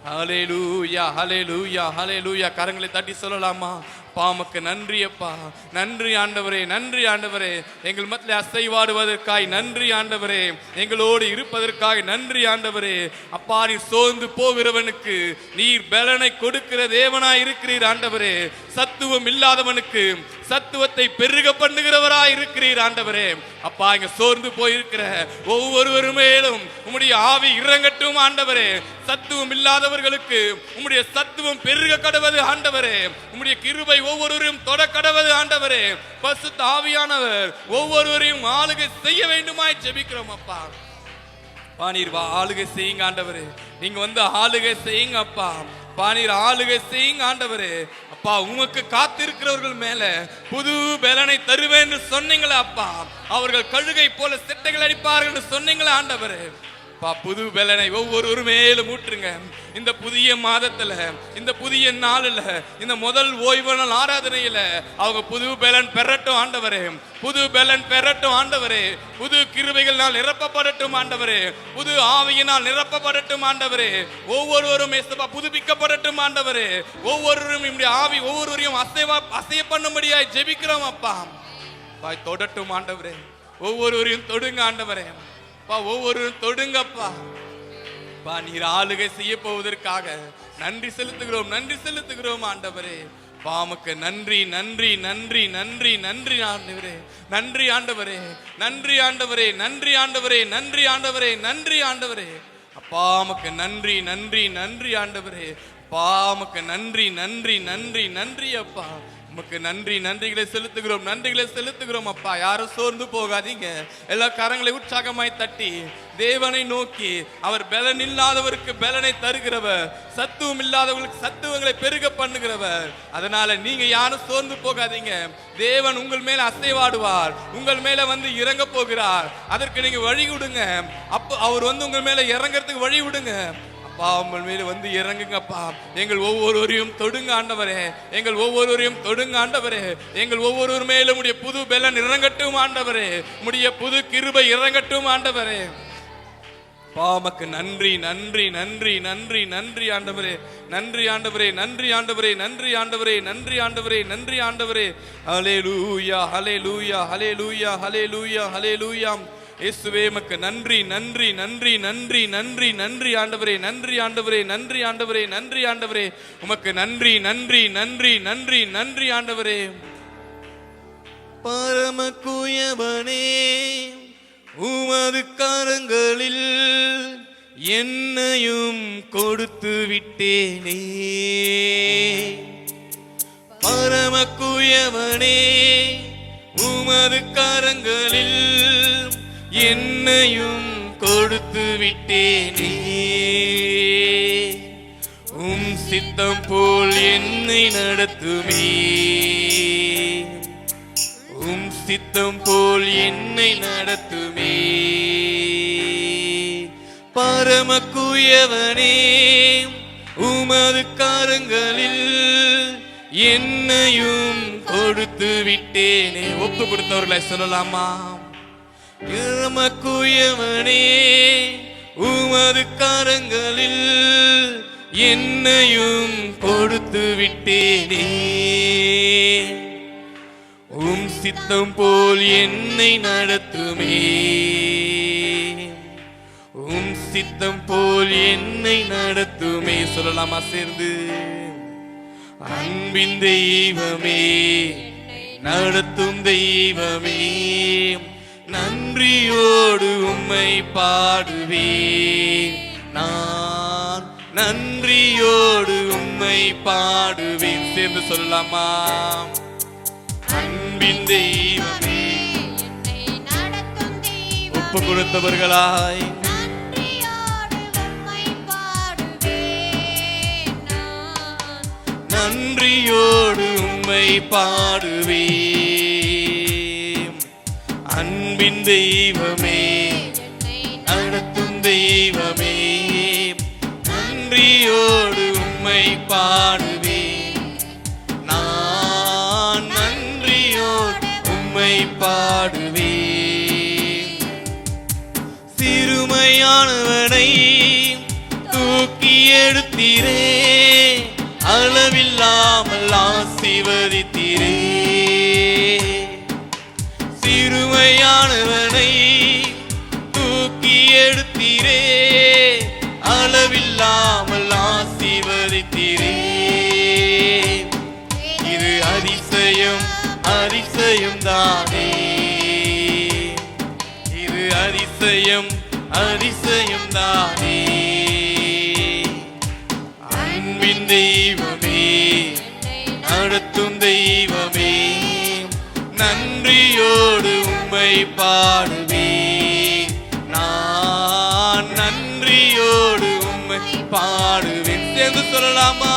ஹல்லேலூயா ஹல்லேலூயா ஹல்லேலூயா. கரங்களை தட்டி சொல்லலாமா? பாமக்கு நன்றி அப்பா. நன்றி ஆண்டவரே. நன்றி ஆண்டவரே. எங்கள் மத்தியிலே அசைவாடுவதற்காய் நன்றி ஆண்டவரே. எங்களோடு இருப்பதற்காக நன்றி ஆண்டவரே. அப்பா நீர் சோர்ந்து போகிறவனுக்கு நீர் பலனை கொடுக்கிற தேவனாய் இருக்கிறீர் ஆண்டவரே. சத்துவம் இல்லாதவனுக்கு சத்துவத்தை பெருக பண்ணுகிறவராய் இருக்கிறீர் ஆண்டவரே. அப்பா இங்க சோர்ந்து போயிருக்கிற ஒவ்வொருவர் மேலும் உம்முடைய ஆவி இறங்கட்டும் ஆண்டவரே. சத்துவம் இல்லாதவர்களுக்கு உம்முடைய சத்துவம் பெருக கடவது ஆண்டவரே. உம்முடைய கிருபை ஒவ்வொருவரையும் தொட கடவது ஆண்டவரே. பரிசுத்த ஆவியானவர் ஒவ்வொருவரையும் ஆளுகை செய்ய வேண்டுமாய் ஜெபிக்கிறோம் அப்பா. பானீர் ஆளுகை செய்யுங்க ஆண்டவரே. நீங்க வந்து ஆளுகை செய்யுங்க அப்பா. பானீர் ஆளுகை செய்யுங்க ஆண்டவரே. அப்பா உமக்கு காத்திருக்கிறவர்கள் மேல புது பலனை தருவேன் என்று சொன்னீங்களே அப்பா. அவர்கள் கழுகை போல செட்டைகள் அடிப்பார்கள் என்று சொன்னீங்களே ஆண்டவரே. புது பலனை ஒவ்வொரு மேலும் ஊற்றுங்க. இந்த புதிய மாதத்துல, இந்த புதிய நாளில், இந்த முதல் ஓய்வு நாள் ஆராதனையில அவங்க புது பலன் பெறட்டும் ஆண்டவரே. புது பலன் பெறட்டும் ஆண்டவரே. புது கிருபைகளால் நிரப்பப்படட்டும் ஆண்டவரே. புது ஆவியினால் நிரப்பப்படட்டும் ஆண்டவரே. ஒவ்வொருவரும் புதுப்பிக்கப்படட்டும் ஆண்டவரே. ஒவ்வொருவரும் இப்படி ஆவி ஒவ்வொருவரையும் அசைய பண்ணும்படியாய் ஜெபிக்கிறோம் அப்பா. தொடட்டும் ஆண்டவரே. ஒவ்வொருவரையும் தொடுங்க ஆண்டவரே. ஒவ்வொருவரும் தொடுங்கப்பா. நீர் ஆளுகை செய்ய போவதற்காக நன்றி செலுத்துகிறோம். நன்றி செலுத்துகிறோம் ஆண்டவரே. பாமக்கு நன்றி நன்றி நன்றி நன்றி நன்றி ஆண்டவரே. நன்றி ஆண்டவரே. நன்றி ஆண்டவரே. நன்றி ஆண்டவரே. நன்றி ஆண்டவரே. நன்றி ஆண்டவரே. அப்பாமக்கு நன்றி நன்றி நன்றி ஆண்டவரே. பாமக்கு நன்றி நன்றி நன்றி நன்றி அப்பா. உமக்கு நன்றி நன்றிகளை செலுத்துகிறோம். நன்றிகளை செலுத்துகிறோம் அப்பா. யாரும் சோர்ந்து போகாதீங்க. எல்லா கரங்களை உற்சாகமாய் தட்டி தேவனை நோக்கி, அவர் பலன் இல்லாதவருக்கு பலனை தருகிறவர், சத்துவம் இல்லாதவர்களுக்கு சத்துவங்களை பெருக பண்ணுகிறவர். அதனால நீங்க யாரும் சோர்ந்து போகாதீங்க. தேவன் உங்கள் மேல அசைவாடுவார். உங்கள் மேல வந்து இறங்க போகிறார். அதற்கு நீங்க வழி விடுங்க. அப்ப அவர் வந்து உங்கள் மேல இறங்கறதுக்கு வழி விடுங்க. அப்பா உங்கள் மேல வந்து இறங்குங்கப்பா. எங்கள் ஒவ்வொருவரையும் தொடுங்க ஆண்டவரே. எங்கள் ஒவ்வொருவரையும் தொடுங்க ஆண்டவரே. எங்கள் ஒவ்வொருவர் மேலும் உடைய புது பலன் இறங்கட்டும் ஆண்டவரே. உடைய புது கிருபை இறங்கட்டும் ஆண்டவரே. பாமக்கு நன்றி நன்றி நன்றி நன்றி நன்றி ஆண்டவரே. நன்றி ஆண்டவரே. நன்றி ஆண்டவரே. நன்றி ஆண்டவரே. நன்றி ஆண்டவரே. நன்றி ஆண்டவரே. ஹல்லேலூயா ஹல்லேலூயா ஹல்லேலூயா ஹல்லேலூயா ஹல்லேலூயா. இயேசுவே உமக்கு நன்றி நன்றி நன்றி நன்றி நன்றி நன்றி ஆண்டவரே. நன்றி ஆண்டவரே. நன்றி ஆண்டவரே. நன்றி ஆண்டவரே. உமக்கு நன்றி நன்றி நன்றி நன்றி நன்றி ஆண்டவரே. பரமக்குயவனே உமது கரங்களில் என்னையும் கொடுத்து விட்டேனே. பரமக்குயவனே உமது கரங்களில் என்னையும் கொடுத்து விட்டேனே. உம் சித்தம் போல் என்னை நடத்துமே. உம் சித்தம் போல் என்னை நடத்துமே. பரமக்குயவனே உமது கரங்களில் என்னையும் கொடுத்து விட்டேனே. ஒப்பு கொடுத்தவர்களை சொல்லலாமா? பரமக்குயவனே உமது கரங்களில் என்னையும் கொடுத்து விட்டேனே. உம் சித்தம் போல் என்னை நடத்துமே. உம் சித்தம் போல் என்னை நடத்துமே. சொல்லலாமா சேர்ந்து? அன்பின் தெய்வமே, நடத்தும் தெய்வமே, நன்றியோடு உம்மை பாடுவேன். நான் நன்றியோடு உம்மை பாடுவேன். சேர்ந்து சொல்லலாமா? அன்பின் தெய்வமே, ஒப்பு கொடுத்தவர்களாய் நன்றியோடு உம்மை பாடுவேன். அன்பின் தெய்வமே, நடத்தும் தெய்வமே, நன்றியோடு உம்மை பாடுவேன். நான் நன்றியோடு உம்மை பாடுவேன். சிறுமையானவனை தூக்கி எடுத்தீரே, அளவில்லாமல் ஆசீர்வதித்தீரே. சிறுமையானவனை தூக்கி எடுத்தீரே, அளவில்லாமல் ஆசீர்வதித்தீரே. இது அதிசயம், அதிசயம் தானே. இது அதிசயம், அதிசயம் தானே. அன்பின் தெய்வமே, நடத்தும் தெய்வமே, நன்றியோடு உம்மை பாடுவேன். நான் நன்றியோடு உம்மை பாடுவேன். சேர்ந்து சொல்லலாமா?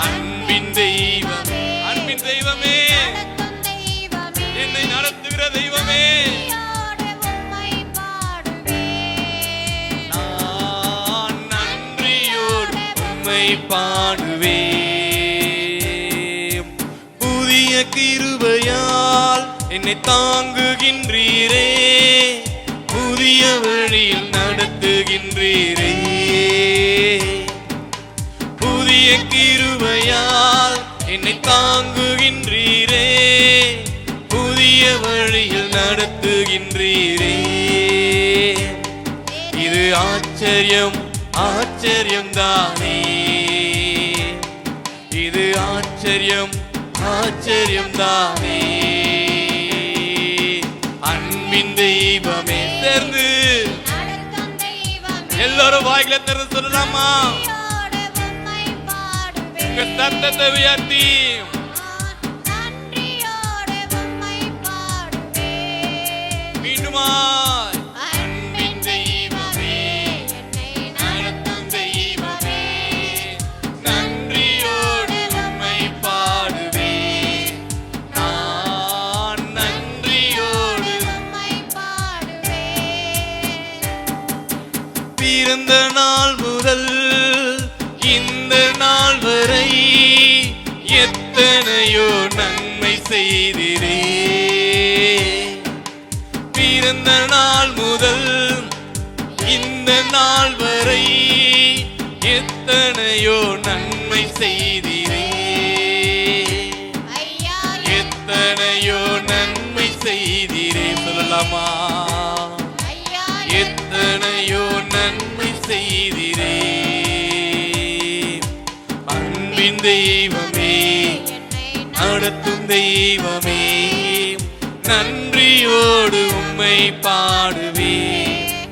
அன்பின் தெய்வமே, அன்பின் தெய்வமே, என்னை நடத்துகிற தெய்வமே, நான் நன்றியோடு உம்மை பாடுவேன். புதிய கிருபையால் என்னை தாங்குகின்றீரே, புதிய வழியில் நடத்துகின்றீரே. புதிய கிருபையால் என்னை தாங்குகின்றீரே, புதிய வழியில் நடத்துகின்றீரே. இது ஆச்சரியம், ஆச்சரியம் தானே. இது ஆச்சரியம், ஆச்சரியம் தானே. அன்பின் தெய்வமே, சேர்ந்து எல்லாரும் வாய்களை திறந்து சொல்லலாமா? உங்க சத்தத்தை உயர்த்தி மீண்டுமா? அன்பின் தெய்வமே, நடத்தும் தெய்வமே, நன்றியோடு உம்மை பாடுவேன். நான் நன்றியோடு பிறந்த நாள் முதல் இந்த நாள் வரை எத்தனையோ நன்மை செய்திரே. பிறந்த நாள் முதல் இந்த நாள் வரை எத்தனையோ நன்மை செய்திரே. எத்தனையோ நன்மை செய்திரே. சொல்லலாமா? எத்தனையோ நன்மை செய்திரே. அன்பின் தெய்வமே, நடத்தும் தெய்வமே, நன்றியோடு உம்மை பாடுவேன்.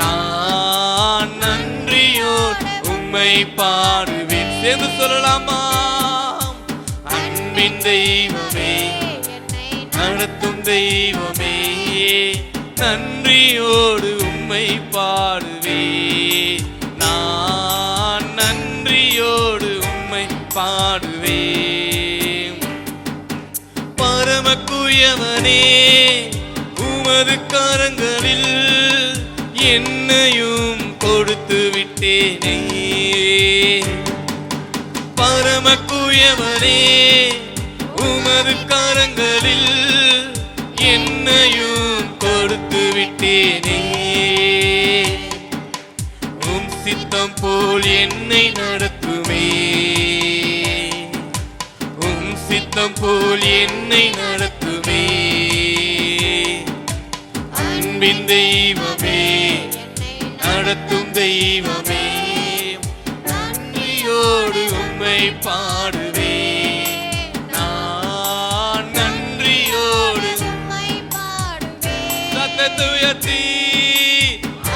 நான் நன்றியோடு உம்மை பாடுவேன். சேர்ந்து சொல்லலாமா? அன்பின் தெய்வமே, நடத்தும் தெய்வமே, நன்றியோடு உம்மை பாடுவேன். நான் நன்றியோடு உம்மை பாடுவேன். பரமக்குயவனே, உமது கரங்களில் என்னையும் கொடுத்து விட்டேனே. பரமக்குயவனே, உமது கரங்களில் என்னையும் கொடுத்து விட்டேனே. உம் சித்தம் போல் என்னை நடத்துமே, உம் சித்தம் போல் என்னை நடத்துமே. அன்பின் தெய்வமே, நடத்தும் தெய்வமே, நன்றியோடு உம்மை பாடுவேன். நான் நன்றியோடு சத்தத்தை உயர்த்தி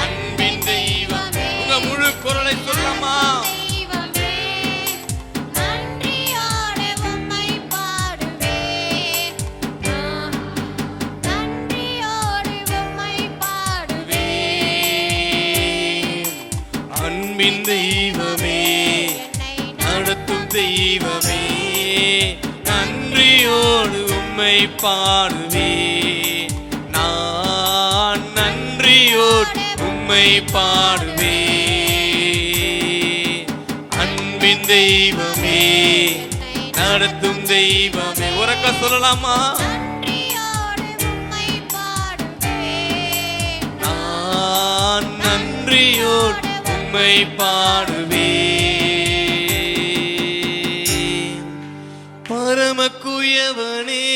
அன்பின் தெய்வம் உங்க முழு குரலை சொல்லமா? அன்பின் தெய்வமே, நடத்தும் தெய்வமே நன்றியோடு உம்மை பாடுவேன். நான் நன்றியோடு உம்மை பாடுவேன். அன்பின் தெய்வமே நடத்தும் தெய்வமே. உறக்க சொல்லலாமா? நான் நன்றியோடு உம்மை பாடுவேன். பரமக்குயவனே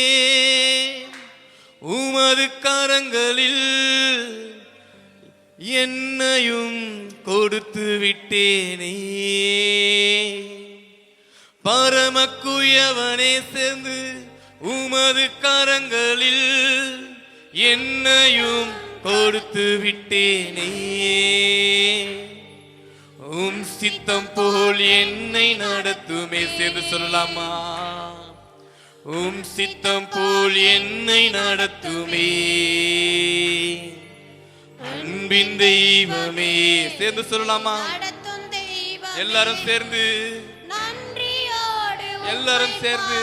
உமது கரங்களில் என்னையும் கொடுத்து விட்டேனே. பரமக்குயவனே சேர்ந்து உமது கரங்களில் என்னையும் கொடுத்து விட்டேனே. உம் சித்தம் போல் என்னை நடத்துமே. சேர்ந்து சொல்லலாமா? உம் சித்தம் போல் என்னை நடத்துமே. அன்பின் தெய்வமே. சேர்ந்து சொல்லலாமா? எல்லாரும் சேர்ந்து, எல்லாரும் சேர்ந்து.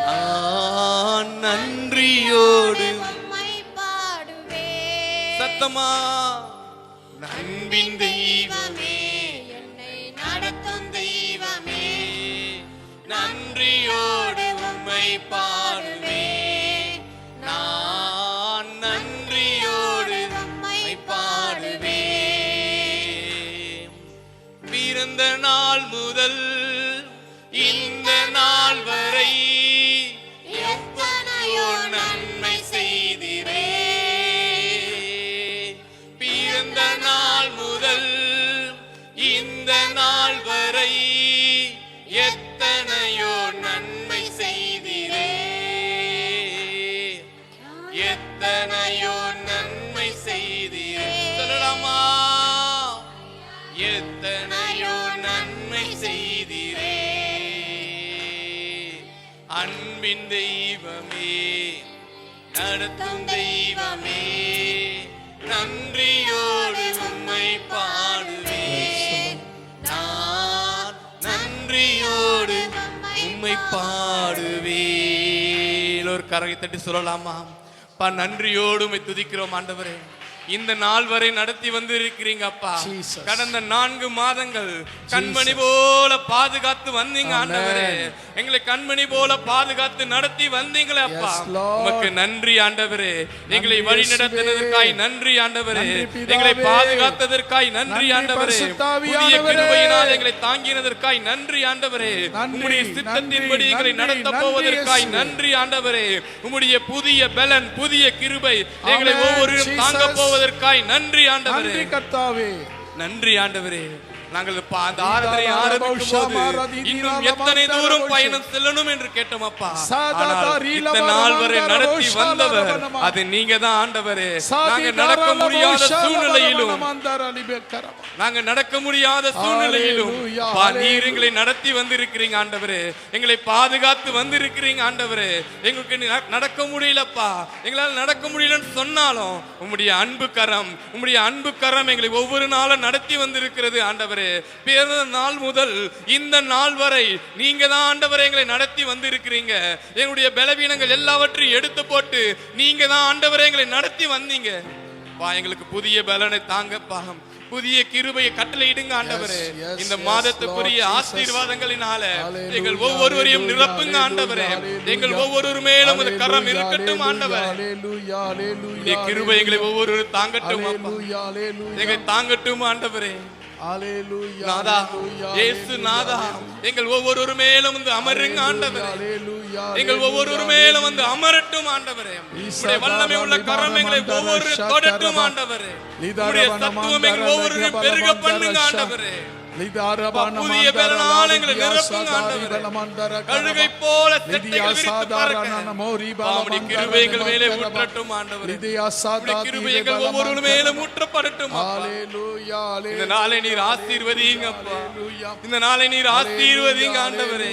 நான் நன்றியோடு சத்தமா. அன்பின் தெய்வமே என்னை நடத்தும் தெய்வமே நன்றியோடு உம்மை பாடுவேன். நான் நன்றியோடு உம்மை பாடுவேன். பிறந்த நாள் முதல் இந்த நாள் வரை எத்தனையோ நன்மை செய்திரே. பிறந்த நாள் முதல் இந்த நாள் வரை எத்தனையோ நன்மை செய்திரே. எத்தனையோ நன்மை செய்திரே. சொல்லலாமா? எத்தனையோ நன்மை செய்திரே. அன்பின் தெய்வமே நடத்தும் தெய்வமே நன்றியோடு உம்மை பாடுவேன். நான் நன்றியோடு உம்மை பாடுவேன். ஒரு கரவை தட்டி சொல்லலாமா? நன்றியோடு உம்மை துதிக்கிறோம் ஆண்டவரே. இந்த நாள் வரை நடத்தி வந்து இருக்கிறீங்க அப்பா. கடந்த 4 மாதங்கள் கண்மணி போல பாதுகாத்து வந்தீங்க ஆண்டவரே. எங்களை கண்மணி போல பாதுகாத்து நடத்தி வந்தீங்களே அப்பா. உமக்கு நன்றி ஆண்டவரே. எங்களை வழி நடத்தினதற்காய் நன்றி ஆண்டவரே. எங்களை பாதுகாத்ததற்காய் நன்றி ஆண்டவரே. புதிய கிருபையினால் எங்களை தாங்கினதற்காய் நன்றி ஆண்டவரே. உம்முடைய சித்தத்தின்படி எங்களை நடத்த போவதற்காய் நன்றி ஆண்டவரே. உம்முடைய புதிய பலன் புதிய கிருபை எங்களை ஒவ்வொருவரும் தாங்க போவதற்காய் நன்றி ஆண்டவரே. நன்றி ஆண்டவரே. நாங்கள் அந்த ஆராதனை ஆரம்பிக்கும் போது இன்னும் எத்தனை தூரம் பயணம் செல்லணும் என்று கேட்டோம் அப்பா. ஆனால் இந்த நாள் வரை நடத்தி வந்தவர் அது நீங்க தான் ஆண்டவரே. நாங்க நடக்க முடியாத சூழ்நிலையிலும் நீர் எங்களை நடத்தி வந்திருக்கிறீங்க ஆண்டவரே. எங்களை பாதுகாத்து வந்திருக்கிறீங்க ஆண்டவரே. எங்களுக்கு நடக்க முடியலப்பா. எங்களால் நடக்க முடியலன்னு சொன்னாலும் உம்முடைய அன்பு கரம் எங்களை ஒவ்வொரு நாளும் நடத்தி வந்திருக்கிறது ஆண்டவரே. பிறந்த நாள் முதல் இந்த நாள் வரை நீங்க தான் ஆண்டவரே எங்களை நடத்தி வந்திருக்கிறீங்க. எங்களுடைய பலவீனங்கள் எல்லாவற்றையும் எடுத்து போட்டு நீங்க தான் ஆண்டவரே எங்களை நடத்தி வந்தீங்க. எங்களுக்கு புதிய பலனை தாங்கப்பா. புதிய கிருபையை கட்டளையிடுங்க ஆண்டவரே. இந்த மாதத்துக்குரிய ஆசீர்வாதங்களினால எங்கள் ஒவ்வொருவரையும் நிரப்புங்க ஆண்டவரே. எங்கள் ஒவ்வொரு மேலும் அந்த கரம் இருக்கட்டும் ஆண்டவரே. கிருபை எங்களை ஒவ்வொருவரும் தாங்கட்டும் அப்பா. எங்களை தாங்கட்டும் ஆண்டவரே. நாதா இயேசு நாதா எங்கள் ஒவ்வொரு மேலும் வந்து அமருங்க ஆண்டவரே. எங்கள் ஒவ்வொரு மேலும் வந்து அமரட்டும் ஆண்டவரே. உம்முடைய வல்லமை உள்ள கரம் எங்களை ஒவ்வொரு தொடட்டும் ஆண்டவரே. உம்முடைய சத்துவம் எங்களை ஒவ்வொரு பெருக பண்ணுங்க ஆண்டவரே. புதிய பலனால் எங்களை நிரப்புங்க ஆண்டவரே. கழுகை போல செட்டைகள் விரித்து பறக்க உம்முடைய கிருபை எங்கள் மேலே ஊற்றட்டும் ஆண்டவரே. உம்முடைய கிருபை எங்கள் ஒவ்வொரு மேலும் ஊற்றப்படட்டும். இந்த நாளை நீர் ஆசீர்வதிங்க அப்பா. இந்த நாளை நீர் ஆசீர்வதிங்க ஆண்டவரே.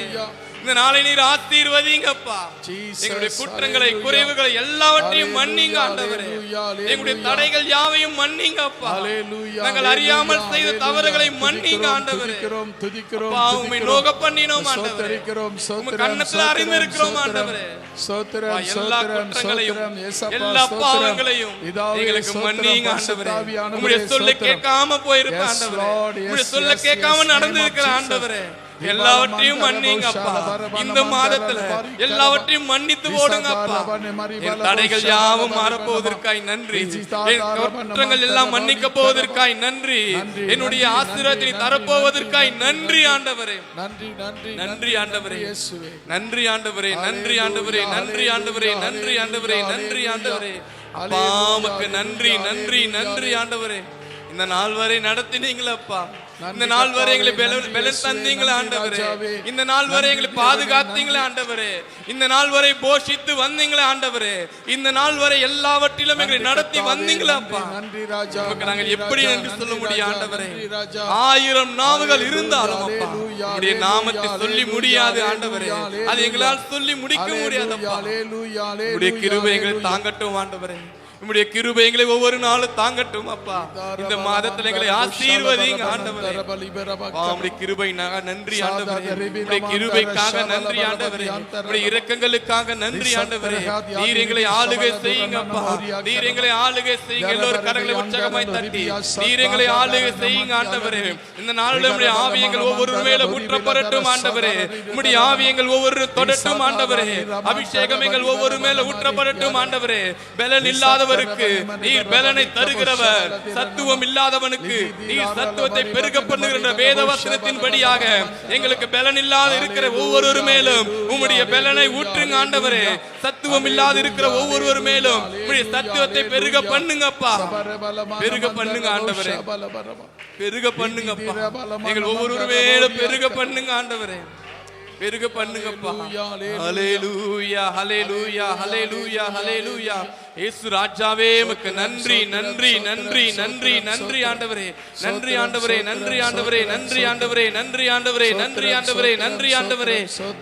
இந்த நாளை நீர் ஆசீர்வதிங்கப்பா. Jesus, எங்களுடைய குற்றங்களை hallelujah. குறைவுகளை எல்லாவற்றையும் Hallelujah, மன்னிங்க ஆண்டவரே. hallelujah, hallelujah. எங்களுடைய தடைகள் யாவையும் மன்னிங்க அப்பா. Hallelujah, நாங்கள் அறியாமல் hallelujah, செய்த hallelujah. தவறுகளை மன்னிங்க ஆண்டவரே. துதிக்கிறோம், துதிக்கிறோம், அப்பா, உம்மை நோக பண்ணினோம் ஆண்டவரே. ஸ்தோத்திரிக்கிறோம், உம்மை ஸ்தோத்திரம், கன்னத்தில் அறிந்திருக்கிறோம் ஸ்தோத்திரம், ஆண்டவரே. ஸ்தோத்திரம், அப்பா, எல்லா ஸ்தோத்திரம், குற்றங்களையும் ஸ்தோத்திரம், இயேசப்பா, எல்லா ஸ்தோத்திரம். பாவங்களையும் பிதாவே, எங்களுக்கு ஸ்தோத்திரம், மன்னிங்க ஆண்டவரே. பரிசுத்தாவியானவரே, உம்முடைய சொல்லை ஸ்தோத்திரம். கேட்காம போயிருப்ப Yes, ஆண்டவரே. Lord, yes, உம்முடைய சொல்லை yes, கேட்காம yes, நடந்து name of இருக்கிற Jesus. ஆண்டவரே, எல்லாவற்றையும் மன்னிங்கப்பா. இந்த மாதத்துல எல்லாவற்றையும் மன்னித்து போடுங்கப்பா. என் தடைகள் யாவும் மாறப்போவதற்காய் நன்றி. என் குற்றங்கள் எல்லாம் மன்னிக்க போவதற்காய் நன்றி. என்னுடைய ஆசீர்வாதத்தை தரப்போவதற்காய் நன்றி ஆண்டவரே. நன்றி, நன்றி, நன்றி ஆண்டவரே. இயேசுவே. நன்றி ஆண்டவரே. நன்றி ஆண்டவரே. நன்றி ஆண்டவரே. நன்றி ஆண்டவரே. நன்றி ஆண்டவரே. அப்பா, உமக்கு நன்றி, நன்றி, நன்றி ஆண்டவரே. இந்த நாள் வரை நடத்தினீங்களப்பா. இந்த நாள் வரை எங்களை பலன் தந்தீங்களே ஆண்டவரே. இந்த நாள் வரை எங்களை பாதுகாத்தீங்களே ஆண்டவரே. இந்த நாள் வரை போஷித்து வந்தீங்களே ஆண்டவரே. இந்த நாள் வரை எல்லாவற்றிலும் எங்களை நடத்தி வந்தீங்களே அப்பா. நன்றி ராஜா. உமக்கு நாங்கள் எப்படி நன்றி சொல்ல முடியும் ஆண்டவரே? 1000 நாவுகள் இருந்தாலும் அப்பா, உம்முடைய நாமத்தை சொல்லி முடியாது ஆண்டவரே. அது எங்களால் சொல்லி முடிக்க முடியாதப்பா. உம்முடைய கிருபை எங்களை தாங்கட்டும் ஆண்டவரே. உம்முடைய கிருபை எங்களை ஒவ்வொரு நாளும் தாங்கட்டும் அப்பா. இந்த மாதத்தில் எங்களை ஆசீர்வதிங்க ஆண்டவரே. உம்முடைய கிருபை நன்றி ஆண்டவரே. உம்முடைய கிருபைக்காக நன்றி ஆண்டவரே. உம்முடைய இரக்கங்களுக்காக நன்றி ஆண்டவரே. நீர் எங்களை ஆளுகை செய்யுங்க அப்பா. நீர் எங்களை ஆளுகை செய்யுங்க. எல்லோரும் கரங்களை உற்சாகமாய் தட்டி நீர் எங்களை ஆளுகை செய்யுங்க ஆண்டவரே. இந்த நாளில் உம்முடைய ஆவியங்கள் ஒவ்வொரு மேல ஊற்றப்படட்டும் ஆண்டவரே. உம்முடைய ஆவியங்கள் ஒவ்வொரு தொடட்டும் ஆண்டவரே. அபிஷேகம் எங்கள் ஒவ்வொரு மேல ஊற்றப்படட்டும் ஆண்டவரே. பலன் இல்லாத நீர் பலனை தருகிறவர். சத்துவம் இல்லாதவனுக்கு நீர் சத்துவத்தை பெருக பண்ணுகிற வேத வசனத்தின் படியாக எங்களுக்கு பலன் இல்லாத இருக்கிற ஒவ்வொரு மேலும் உம்முடைய பலனை ஊற்றுங்க ஆண்டவரே. சத்துவம் இல்லாத இருக்கிற ஒவ்வொரு மேலும் உம்முடைய சத்துவத்தை பெருக பண்ணுங்கப்பா. பெருக பண்ணுங்க ஆண்டவரே. பெருக பண்ணுங்கப்பா. எங்கள் ஒவ்வொரு மேலும் பெருக பண்ணுங்க ஆண்டவரே. பெருக பண்ணுங்கப்பா. ஹல்லேலூயா, ஹல்லேலூயா, ஹல்லேலூயா, ஹல்லேலூயா. இயேசு ராஜாவே உமக்கு நன்றி, நன்றி, நன்றி, நன்றி, நன்றி ஆண்டவரே. நன்றி ஆண்டவரே. நன்றி ஆண்டவரே. நன்றி ஆண்டவரே. நன்றி ஆண்டவரே. நன்றி ஆண்டவரே. நன்றி ஆண்டவரே.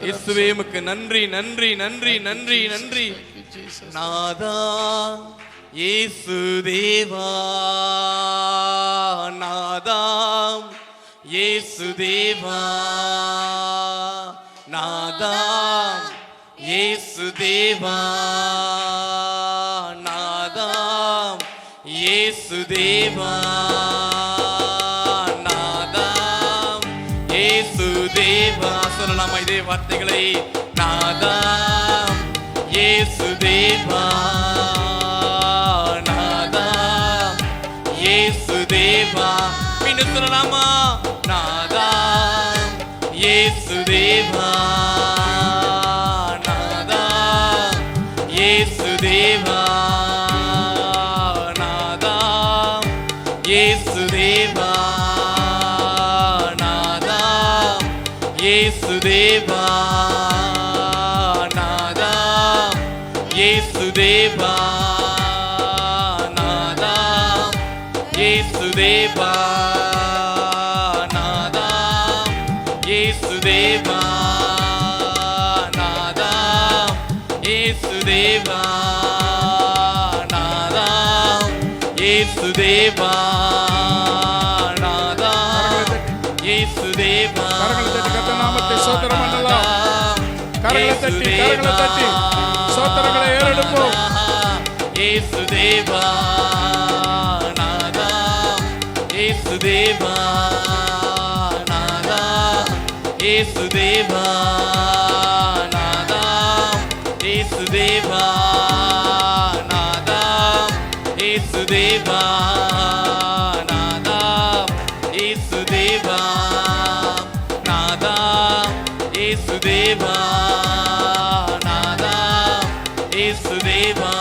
இயேசுவே உமக்கு நன்றி, நன்றி, நன்றி, நன்றி, நன்றி. நாதா இயேசு தேவா, நாதா இயேசு தேவா, நாதா இயேசு தேவா, நாதா இயேசு தேவா, நாதா இயேசு தேவா. சொல்லலாமா இதே வார்த்தைகளை? நாதா இயேசு தேவா, நாதா இயேசு தேவா. மீண்டும் சொல்லலாமா? நாதா இயேசு தேவா, நாதா இயேசு தேவா, நாதா இயேசு தேவா, நாதா இயேசு தேவா, நாதா இயேசு தேவா, நாதா இயேசு தேவா, நாதா இயேசு தேவா, நாதா இயேசு தேவா, நாதா இயேசு தேவா, நாதா இயேசு தேவா. கரங்களை தட்டி கர்த்தர் நாமத்தை ஸ்தோத்திரம் பண்ணலாம். கரங்களை தட்டி, கரங்களை தட்டி ஸ்தோத்திரங்களை ஏறெடுப்போம். இயேசு தேவா, நாதா இயேசு தேவா, நாதா இயேசு தேவா, நாதா இயேசு தேவா, நாதா இயேசு தேவா, நாதா இயேசு தேவா, நாதா இயேசு தேவா, நாதா இயேசு தேவா.